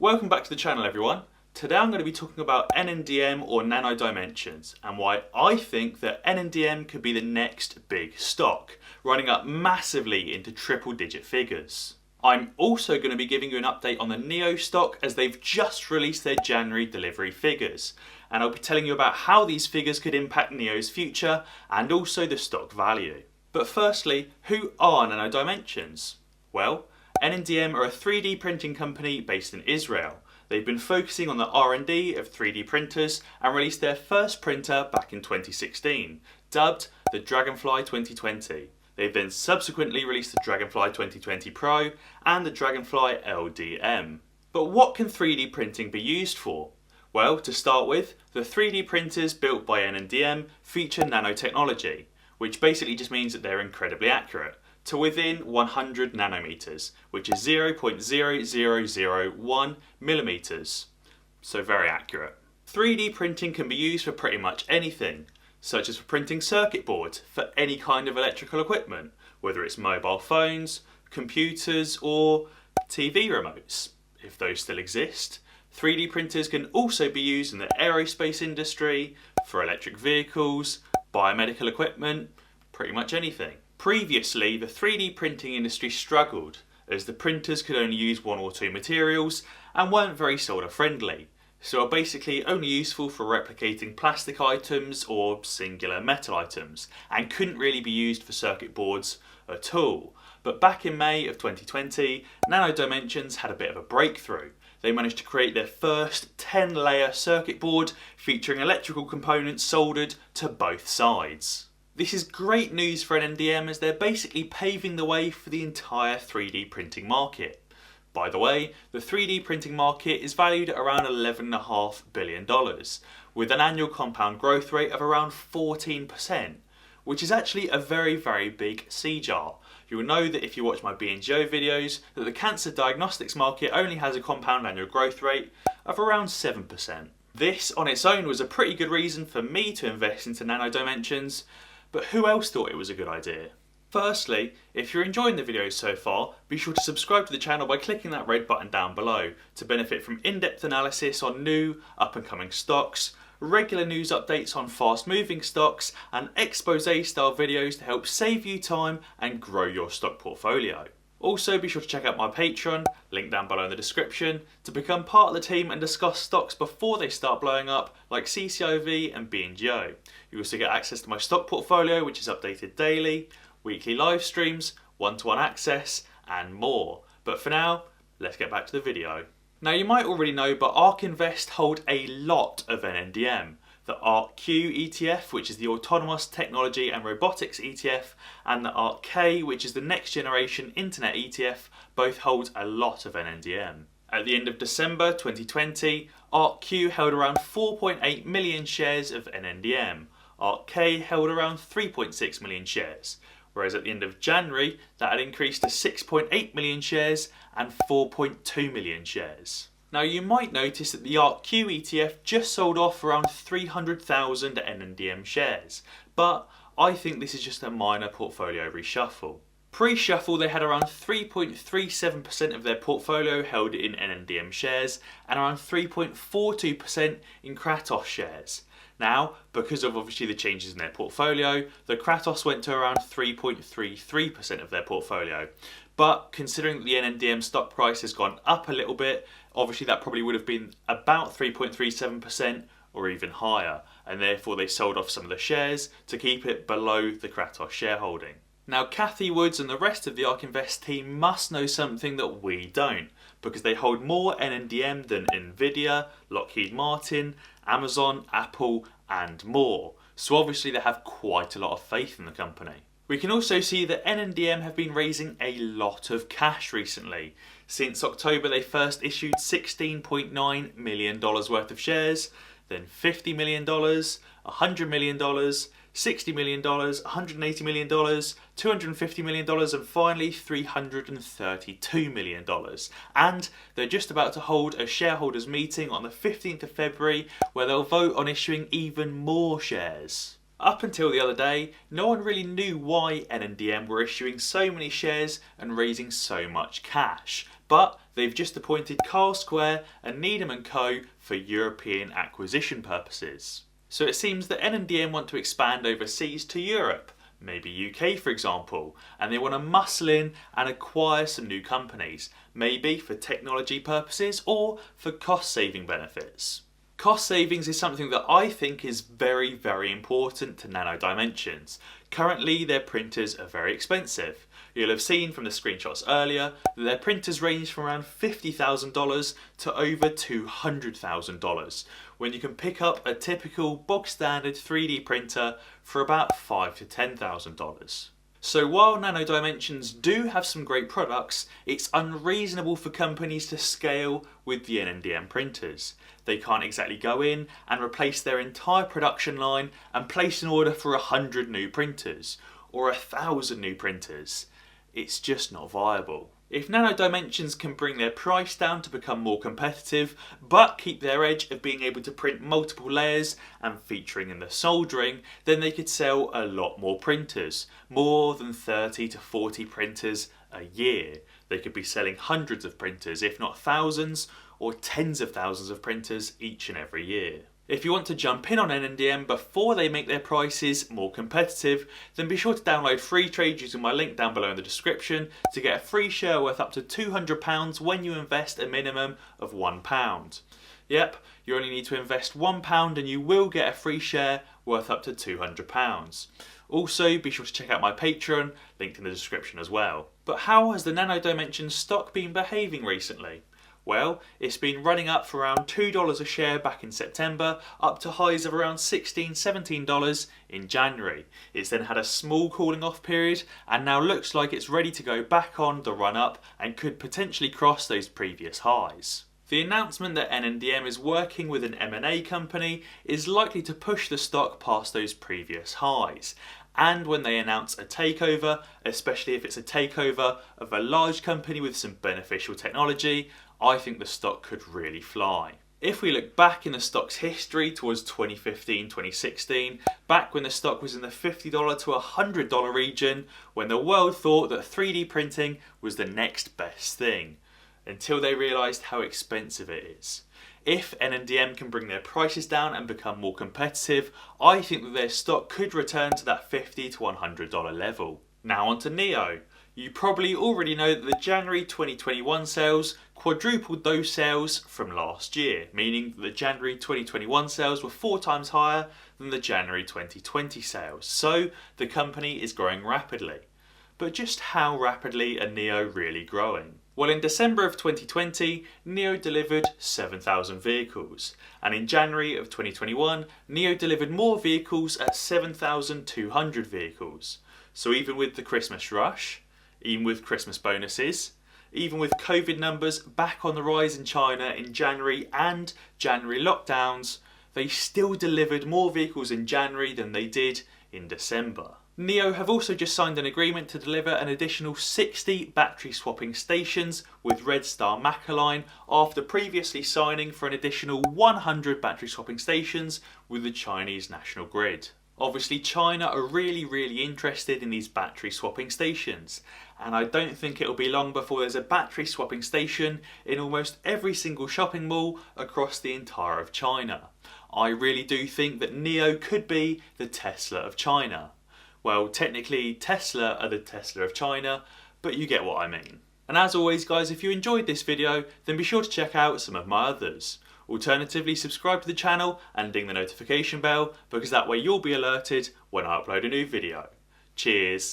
Welcome back to the channel, everyone. Today I'm going to be talking about NNDM or Nano Dimensions and why I think that NNDM could be the next big stock, running up massively into triple-digit figures. I'm also going to be giving you an update on the Nio stock as they've just released their January delivery figures, and I'll be telling you about how these figures could impact Nio's future and also the stock value. But firstly, who are Nano Dimensions? Well, NNDM are a 3D printing company based in Israel. They've been focusing on the R&D of 3D printers and released their first printer back in 2016, dubbed the DragonFly 2020. They've then subsequently released the DragonFly 2020 Pro and the DragonFly LDM. But what can 3D printing be used for? Well, to start with, the 3D printers built by NNDM feature nanotechnology, which basically just means that they're incredibly accurate, to within 100 nanometers, which is 0.0001 millimeters. So very accurate. 3D printing can be used for pretty much anything, such as for printing circuit boards for any kind of electrical equipment, whether it's mobile phones, computers, or TV remotes, if those still exist. 3D printers can also be used in the aerospace industry, for electric vehicles, biomedical equipment, pretty much anything. Previously, the 3D printing industry struggled as the printers could only use one or two materials and weren't very solder friendly, so are basically only useful for replicating plastic items or singular metal items and couldn't really be used for circuit boards at all. But back in May of 2020, Nano Dimensions had a bit of a breakthrough. They managed to create their first 10-layer circuit board featuring electrical components soldered to both sides. This is great news for NNDM as they're basically paving the way for the entire 3D printing market. By the way, the 3D printing market is valued at around $11.5 billion, with an annual compound growth rate of around 14%, which is actually a very, very big sea jar. You'll know that if you watch my BNGO videos that the cancer diagnostics market only has a compound annual growth rate of around 7%. This on its own was a pretty good reason for me to invest into Nano Dimensions. But who else thought it was a good idea? Firstly, if you're enjoying the videos so far, be sure to subscribe to the channel by clicking that red button down below to benefit from in-depth analysis on new, up-and-coming stocks, regular news updates on fast-moving stocks, and expose-style videos to help save you time and grow your stock portfolio. Also, be sure to check out my Patreon, link down below in the description, to become part of the team and discuss stocks before they start blowing up, like CCIV and BNGO. You also get access to my stock portfolio, which is updated daily, weekly live streams, one-to-one access, and more. But for now, let's get back to the video. Now, you might already know, but Ark Invest hold a lot of NNDM. The Ark Q ETF, which is the Autonomous Technology and Robotics ETF, and the Ark K, which is the next generation Internet ETF, both hold a lot of NNDM. At the end of December 2020, Ark Q held around 4.8 million shares of NNDM. Ark K held around 3.6 million shares, whereas at the end of January, that had increased to 6.8 million shares and 4.2 million shares. Now, you might notice that the Ark Q ETF just sold off around 300,000 NNDM shares, but I think this is just a minor portfolio reshuffle. Pre-shuffle, they had around 3.37% of their portfolio held in NNDM shares and around 3.42% in Kratos shares. Now, because of obviously the changes in their portfolio, the Kratos went to around 3.33% of their portfolio. But considering that the NNDM stock price has gone up a little bit, obviously that probably would have been about 3.37% or even higher, and therefore they sold off some of the shares to keep it below the Kratos shareholding. Now, Kathy Woods and the rest of the Ark Invest team must know something that we don't, because they hold more NNDM than Nvidia, Lockheed Martin, Amazon, Apple, and more. So obviously they have quite a lot of faith in the company. We can also see that NNDM have been raising a lot of cash recently. Since October, they first issued $16.9 million worth of shares, then $50 million, $100 million, $60 million, $180 million, $250 million, and finally $332 million. And they're just about to hold a shareholders meeting on the 15th of February where they'll vote on issuing even more shares. Up until the other day, no one really knew why NNDM were issuing so many shares and raising so much cash. but they've just appointed Carl Square and Needham & Co for European acquisition purposes. So it seems that NNDM want to expand overseas to Europe, maybe UK for example, and they want to muscle in and acquire some new companies, maybe for technology purposes or for cost saving benefits. Cost savings is something that I think is very, very important to Nano Dimensions. Currently their printers are very expensive. You'll have seen from the screenshots earlier that their printers range from around $50,000 to over $200,000, when you can pick up a typical bog standard 3D printer for about $5,000 to $10,000. So while Nano Dimensions do have some great products, it's unreasonable for companies to scale with the NNDM printers. They can't exactly go in and replace their entire production line and place an order for 100 new printers or 1,000 new printers. It's just not viable. If Nano Dimensions can bring their price down to become more competitive, but keep their edge of being able to print multiple layers and featuring in the soldering, then they could sell a lot more printers, more than 30 to 40 printers a year. They could be selling hundreds of printers, if not thousands, or tens of thousands of printers each and every year. If you want to jump in on NNDM before they make their prices more competitive, then be sure to download free trade using my link down below in the description to get a free share worth up to £200 when you invest a minimum of £1. Yep, you only need to invest £1 and you will get a free share worth up to £200. Also, be sure to check out my Patreon, linked in the description as well. But how has the Nano Dimensions stock been behaving recently? Well, it's been running up for around $2 a share back in September, up to highs of around $16, $17 in January. It's then had a small cooling off period and now looks like it's ready to go back on the run up and could potentially cross those previous highs. The announcement that NNDM is working with an M&A company is likely to push the stock past those previous highs. And when they announce a takeover, especially if it's a takeover of a large company with some beneficial technology, I think the stock could really fly. If we look back in the stock's history towards 2015, 2016, back when the stock was in the $50 to $100 region, when the world thought that 3D printing was the next best thing, until they realised how expensive it is. If NNDM can bring their prices down and become more competitive, I think that their stock could return to that $50 to $100 level. Now on to Nio. You probably already know that the January 2021 sales quadrupled those sales from last year, meaning that the January 2021 sales were 4 times higher than the January 2020 sales. So the company is growing rapidly. But just how rapidly are Nio really growing? Well, in December of 2020, Nio delivered 7,000 vehicles. And in January of 2021, Nio delivered more vehicles at 7,200 vehicles. So even with the Christmas rush, even with Christmas bonuses, even with COVID numbers back on the rise in China in January and January lockdowns, they still delivered more vehicles in January than they did in December. Nio have also just signed an agreement to deliver an additional 60 battery swapping stations with Red Star Macaline after previously signing for an additional 100 battery swapping stations with the Chinese national grid. Obviously China are really interested in these battery swapping stations, and I don't think it'll be long before there's a battery swapping station in almost every single shopping mall across the entire of China. I really do think that Nio could be the Tesla of China. Well, technically Tesla are the Tesla of China, but you get what I mean. And as always guys, if you enjoyed this video, then be sure to check out some of my others. Alternatively, subscribe to the channel and ding the notification bell, because that way you'll be alerted when I upload a new video. Cheers!